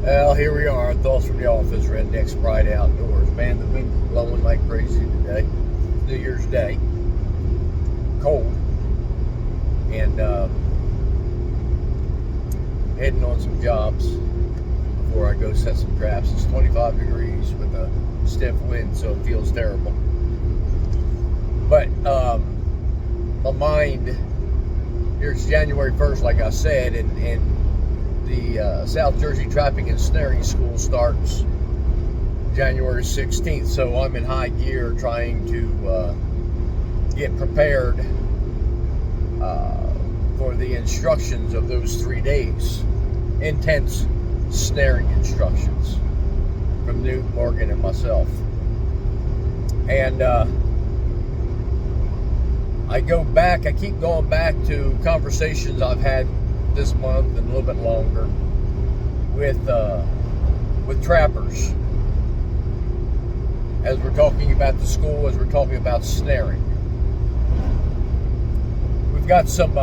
Well, here we are. Thoughts from the office. Rednecks Pride outdoors. Man, the wind's blowing like crazy today. New Year's Day. Cold. And heading on some jobs before I go set some traps. It's 25 degrees with a stiff wind, so it feels terrible. But my mind, here's January 1st, like I said, and the South Jersey Trapping and Snaring School starts January 16th, so I'm in high gear trying to get prepared for the instructions of those 3 days. Intense snaring instructions from Newt, Morgan, and myself. And I keep going back to conversations I've had this month and a little bit longer with trappers, as we're talking about the school, as we're talking about snaring. We've got some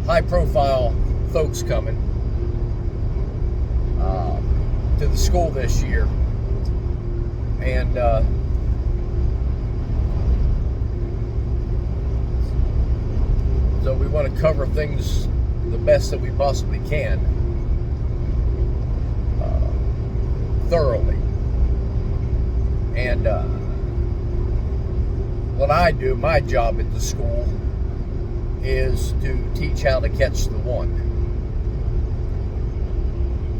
high-profile folks coming to the school this year, and so we want to cover things the best that we possibly can, thoroughly. And what I do, my job at the school, is to teach how to catch the one.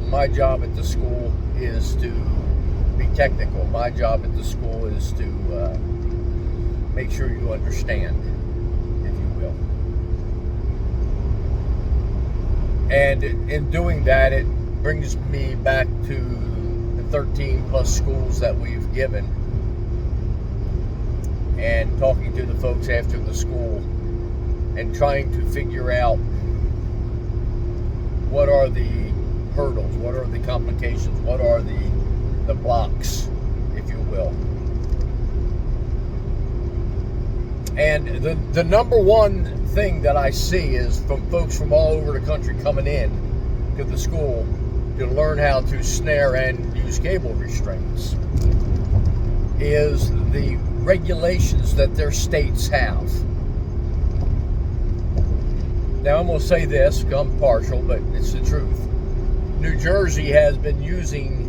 My job at the school is to be technical. My job at the school is to make sure you understand, if you will. And in doing that, it brings me back to the 13 plus schools that we've given, and talking to the folks after the school and trying to figure out what are the hurdles, what are the complications, what are the blocks, if you will. And the number one thing that I see is from folks from all over the country coming in to the school to learn how to snare and use cable restraints is the regulations that their states have. Now, I'm going to say this, I'm partial, but it's the truth. New Jersey has been using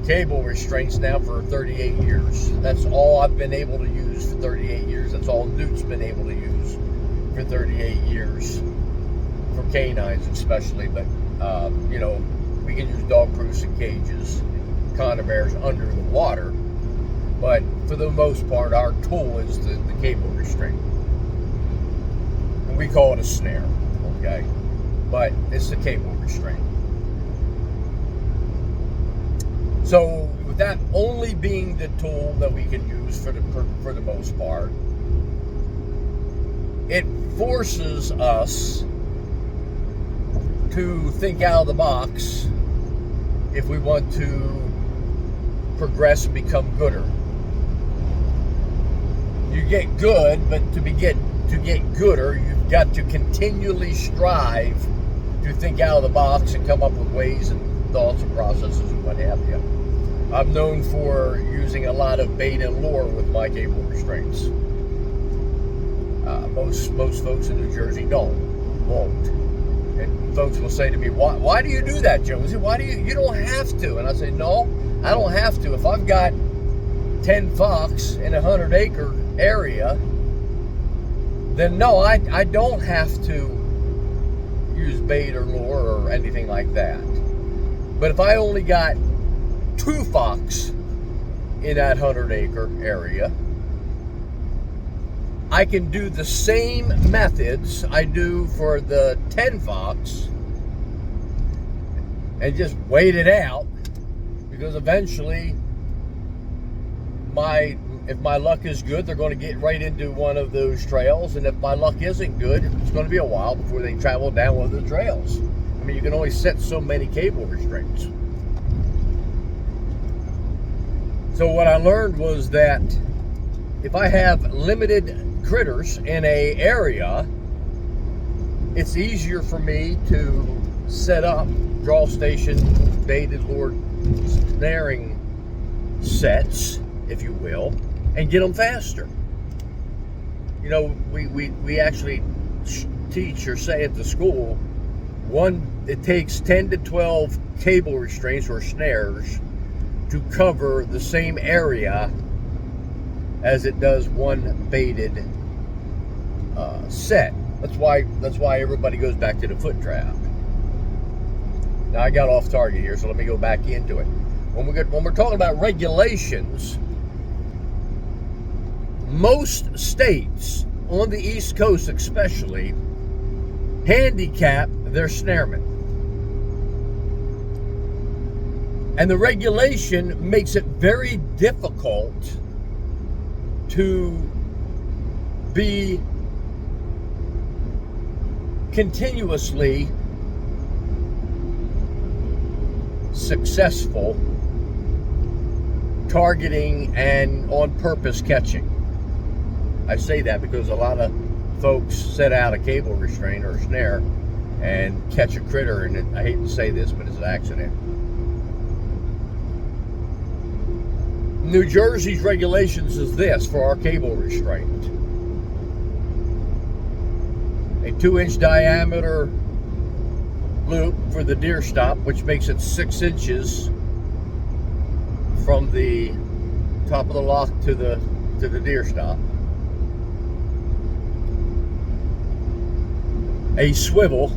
cable restraints now for 38 years. That's all I've been able to use for 38 years. That's all Newt's been able to use for 38 years, for canines especially. But, we can use dog proofs and cages, conibears under the water. But for the most part, our tool is the cable restraint. And we call it a snare, okay? But it's the cable restraint. So with that only being the tool that we can use for the most part, it forces us to think out of the box if we want to progress and become gooder. You get good, but to get gooder, you've got to continually strive to think out of the box and come up with ways and thoughts and processes and what have you. I'm known for using a lot of bait and lure with my cable restraints. Most folks in New Jersey won't. And folks will say to me, why do you do that, Jonesy? Why do you don't have to? And I say, no, I don't have to. If I've got 10 fox in a 100-acre area, then no, I don't have to use bait or lure or anything like that. But if I only got 2 fox in that 100-acre area, I can do the same methods I do for the 10 fox and just wait it out, because eventually if my luck is good, they're going to get right into one of those trails, and if my luck isn't good, it's going to be a while before they travel down one of the trails. I mean, you can only set so many cable restraints. So what I learned was that if I have limited critters in a area, it's easier for me to set up, draw station, baited lure snaring sets, if you will, and get them faster. You know, we actually teach or say at the school, it takes 10 to 12 cable restraints or snares to cover the same area as it does one baited set. That's why everybody goes back to the foot trap. Now I got off target here, so let me go back into it. When we're talking about regulations, most states on the East Coast especially handicap their snarmen. And the regulation makes it very difficult to be continuously successful targeting and on purpose catching. I say that because a lot of folks set out a cable restraint or a snare and catch a critter, and I hate to say this, but it's an accident. New Jersey's regulations is this for our cable restraint: a 2-inch diameter loop for the deer stop, which makes it 6 inches from the top of the lock to the deer stop. A swivel,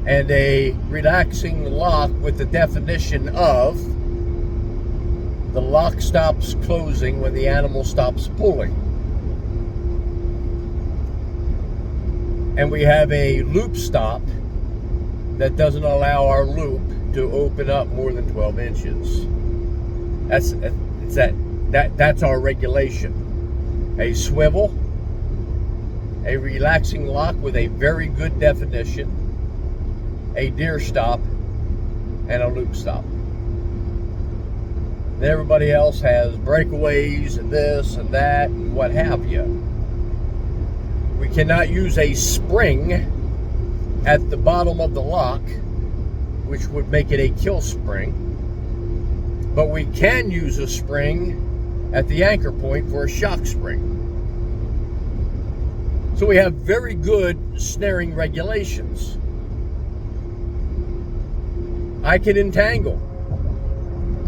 and a relaxing lock with the definition of the lock stops closing when the animal stops pulling. And we have a loop stop that doesn't allow our loop to open up more than 12 inches. That's our regulation. A swivel, a relaxing lock with a very good definition, a deer stop, and a loop stop. And everybody else has breakaways and this and that and what have you. We cannot use a spring at the bottom of the lock, which would make it a kill spring, but we can use a spring at the anchor point for a shock spring. So we have very good snaring regulations. I can entangle,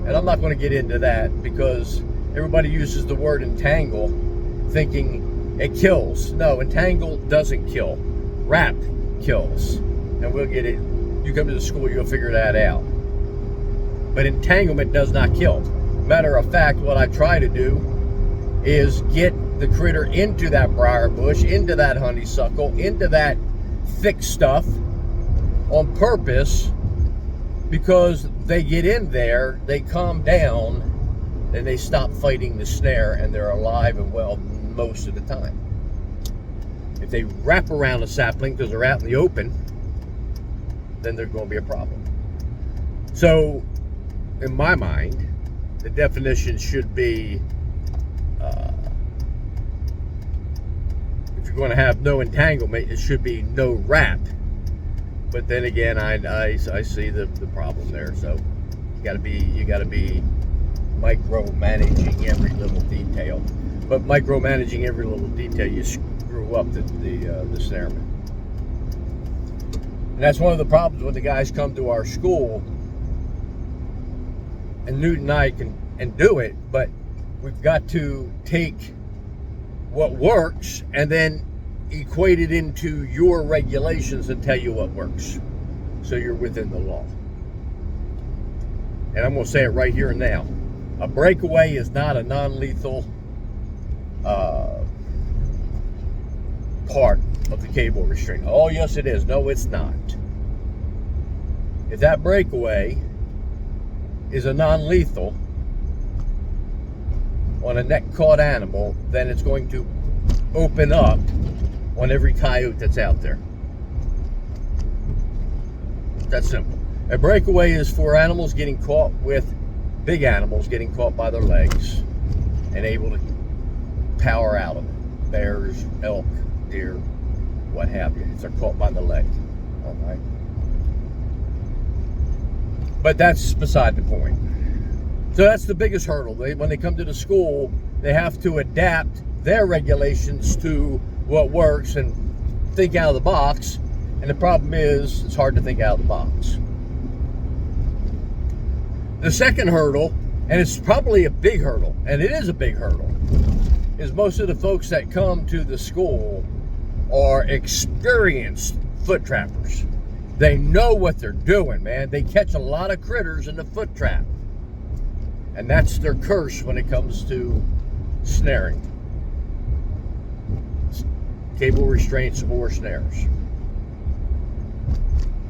and I'm not going to get into that because everybody uses the word entangle thinking it kills. No, entangle doesn't kill. Wrap kills, and we'll get it. You come to the school, you'll figure that out. But entanglement does not kill. Matter of fact, what I try to do is get the critter into that briar bush, into that honeysuckle, into that thick stuff on purpose, because they get in there, they calm down, and they stop fighting the snare, and they're alive and well most of the time. If they wrap around a sapling because they're out in the open, then there's going to be a problem. So, in my mind, the definition should be, if you're going to have no entanglement, it should be no wrap. But then again, I see the problem there. So you got to be micromanaging every little detail. But micromanaging every little detail, you screw up the snarman. And that's one of the problems when the guys come to our school. And Newt and I can do it, but we've got to take what works and then equate it into your regulations and tell you what works, so you're within the law. And I'm going to say it right here and now. A breakaway is not a non-lethal part of the cable restraint. Oh, yes, it is. No, it's not. If that breakaway is a non-lethal on a neck-caught animal, then it's going to open up on every coyote that's out there. That's simple. A breakaway is for animals getting caught with big animals getting caught by their legs and able to power out of it. Bears, elk, deer, what have you, if they're caught by the leg. All right. But that's beside the point. So that's the biggest hurdle. When they come to the school, they have to adapt their regulations to what works and think out of the box. And the problem is, it's hard to think out of the box. The second hurdle, and it's probably a big hurdle, and it is a big hurdle, is most of the folks that come to the school are experienced foot trappers. They know what they're doing, man. They catch a lot of critters in the foot trap. And that's their curse when it comes to snaring. Cable restraints or snares.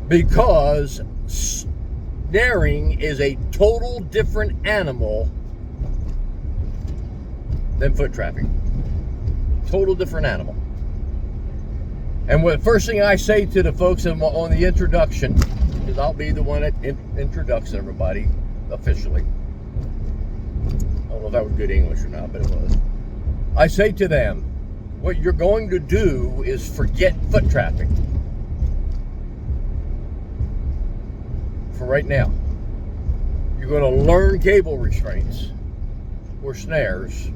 Because snaring is a total different animal than foot trapping. Total different animal. And the first thing I say to the folks on the introduction, because I'll be the one that introducts everybody officially. I don't know if that was good English or not, but it was. I say to them, what you're going to do is forget foot trapping. For right now. You're going to learn cable restraints or snares.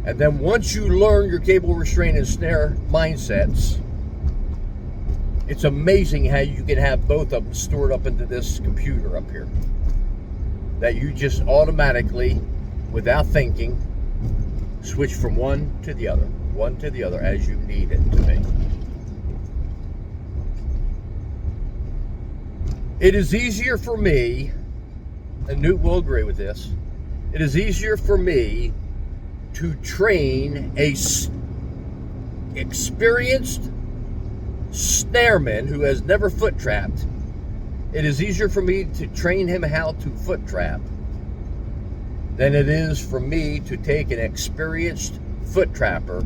And then once you learn your cable restraint and snare mindsets, it's amazing how you can have both of them stored up into this computer up here. That you just automatically, without thinking, switch from one to the other as you need it to be. It is easier for me, and Newt will agree with this, it is easier for me to train a experienced snarman who has never foot trapped. It is easier for me to train him how to foot trap than it is for me to take an experienced foot trapper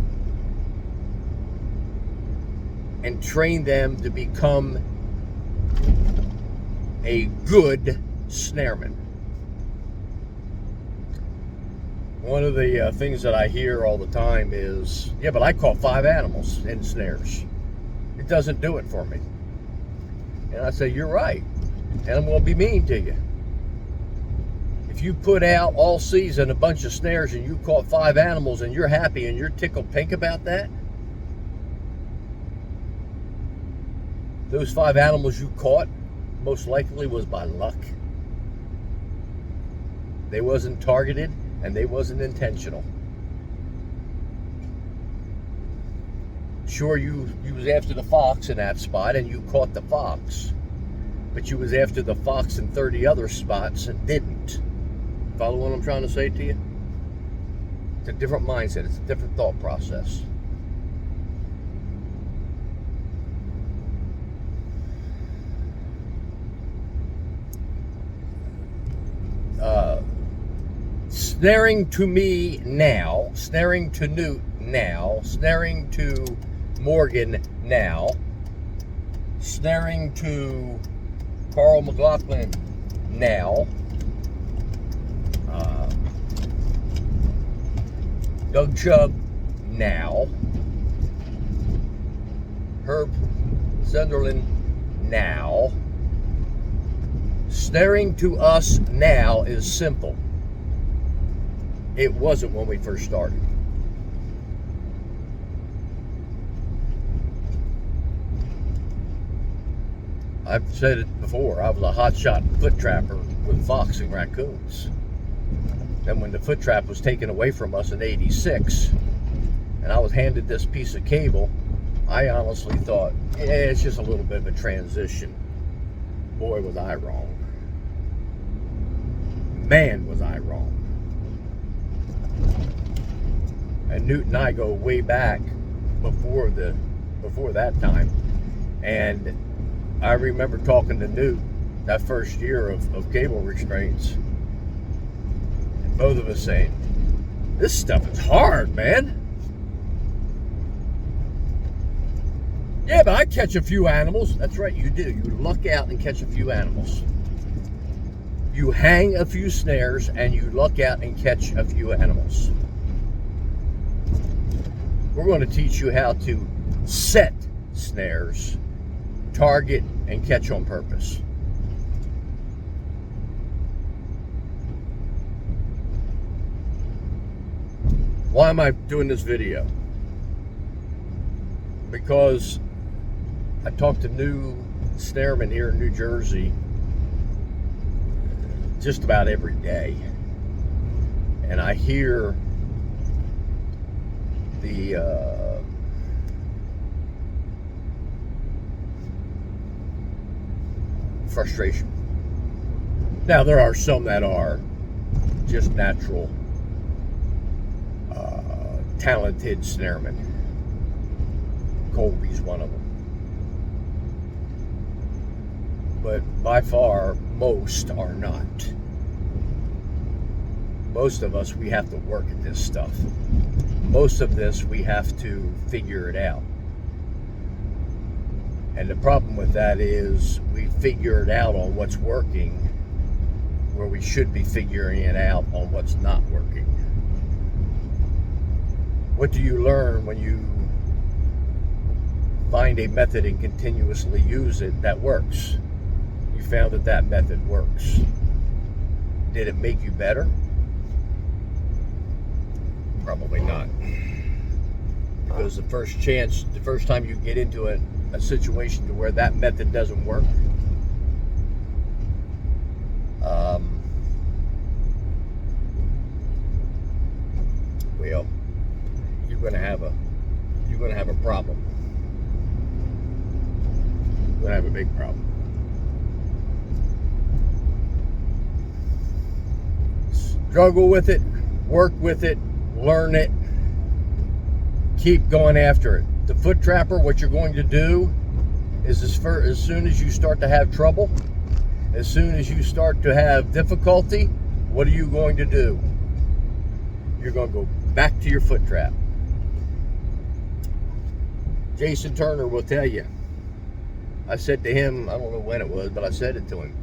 and train them to become a good snarman. One of the things that I hear all the time is, yeah, but I caught 5 animals in snares. It doesn't do it for me. And I say, you're right. And I'm going to be mean to you. If you put out all season a bunch of snares and you caught 5 animals and you're happy and you're tickled pink about that, those 5 animals you caught most likely was by luck. They wasn't targeted and they wasn't intentional. Sure, you was after the fox in that spot and you caught the fox, but you was after the fox in 30 other spots and didn't. Follow what I'm trying to say to you? It's a different mindset. It's a different thought process. Snaring to me now, snaring to Newt now, snaring to Morgan now, snaring to Carl McLaughlin now, Doug Chubb now, Herb Sunderland now. Snaring to us now is simple. It wasn't when we first started. I've said it before, I was a hotshot foot trapper with fox and raccoons. Then when the foot trap was taken away from us in '86, and I was handed this piece of cable, I honestly thought, it's just a little bit of a transition. Boy, was I wrong. Man, was I wrong. And Newt and I go way back before that time. And I remember talking to Newt that first year of cable restraints. And both of us saying, this stuff is hard, man. Yeah, but I catch a few animals. That's right, you do. You luck out and catch a few animals. You hang a few snares and you luck out and catch a few animals. We're going to teach you how to set snares, target, and catch on purpose. Why am I doing this video? Because I talk to new snarmen here in New Jersey just about every day, and I hear the frustration. Now, there are some that are just natural talented snarmen. Colby's one of them. But by far, most are not. Most of us, we have to work at this stuff. Most of this, we have to figure it out. And the problem with that is we figure it out on what's working where we should be figuring it out on what's not working. What do you learn when you find a method and continuously use it that works? You found that that method works. Did it make you better? Probably not. Because the first time you get into a situation to where that method doesn't work, well, you're going to have a problem. You're going to have a big problem. Struggle with it, work with it, learn it, keep going after it. The foot trapper, what you're going to do is as soon as you start to have trouble, as soon as you start to have difficulty, what are you going to do? You're going to go back to your foot trap. Jason Turner will tell you. I said to him, I don't know when it was, but I said it to him.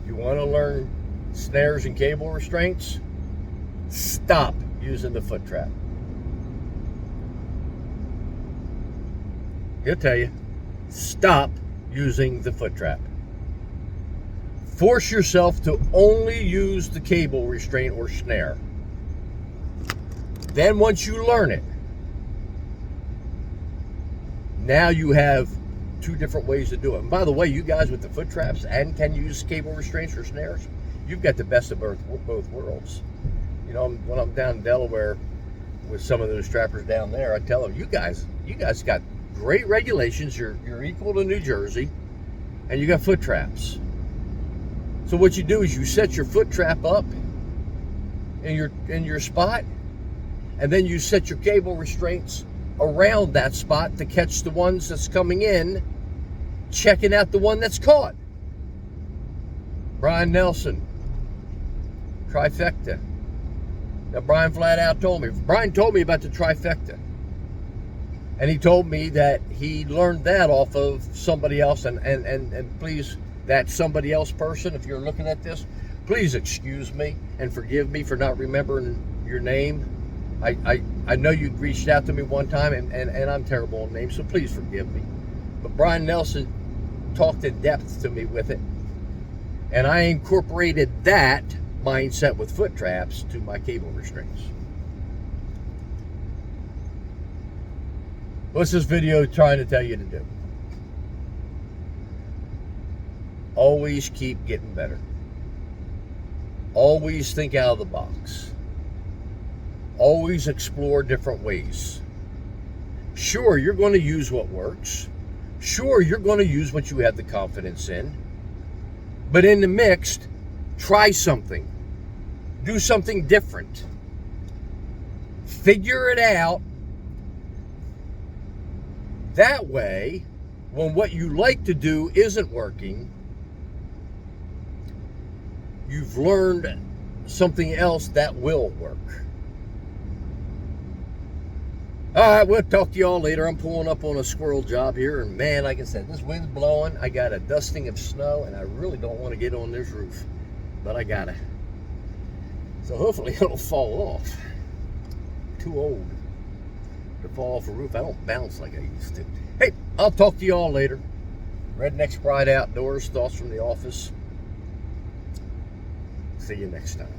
You want to learn snares and cable restraints? Stop using the foot trap. He'll tell you, stop using the foot trap. Force yourself to only use the cable restraint or snare. Then once you learn it, now you have two different ways to do it. And by the way, you guys with the foot traps and can use cable restraints or snares, you've got the best of both worlds. You know, when I'm down in Delaware with some of those trappers down there, I tell them, you guys got great regulations. You're equal to New Jersey, and you got foot traps. So what you do is you set your foot trap up in your spot, and then you set your cable restraints around that spot to catch the ones that's coming in, checking out the one that's caught. Brian Nelson, trifecta. Now Brian flat out told me. Brian told me about the trifecta. And he told me that he learned that off of somebody else. And please, that somebody else person, if you're looking at this, please excuse me and forgive me for not remembering your name. I know you reached out to me one time, and I'm terrible on names, so please forgive me. But Brian Nelson talked in depth to me with it. And I incorporated that mindset with foot traps to my cable restraints. What's this video trying to tell you to do? Always keep getting better. Always think out of the box. Always explore different ways. Sure, you're going to use what works. Sure, you're going to use what you have the confidence in. But in the mix, try something. Do something different. Figure it out. That way, when what you like to do isn't working, you've learned something else that will work. All right, we'll talk to you all later. I'm pulling up on a squirrel job here, and man, like I said, this wind's blowing. I got a dusting of snow, and I really don't want to get on this roof, but I gotta. So hopefully it'll fall off. Too old. to fall off a roof. I don't bounce like I used to. Hey, I'll talk to you all later. Redneck's Pride Outdoors, thoughts from the office. See you next time.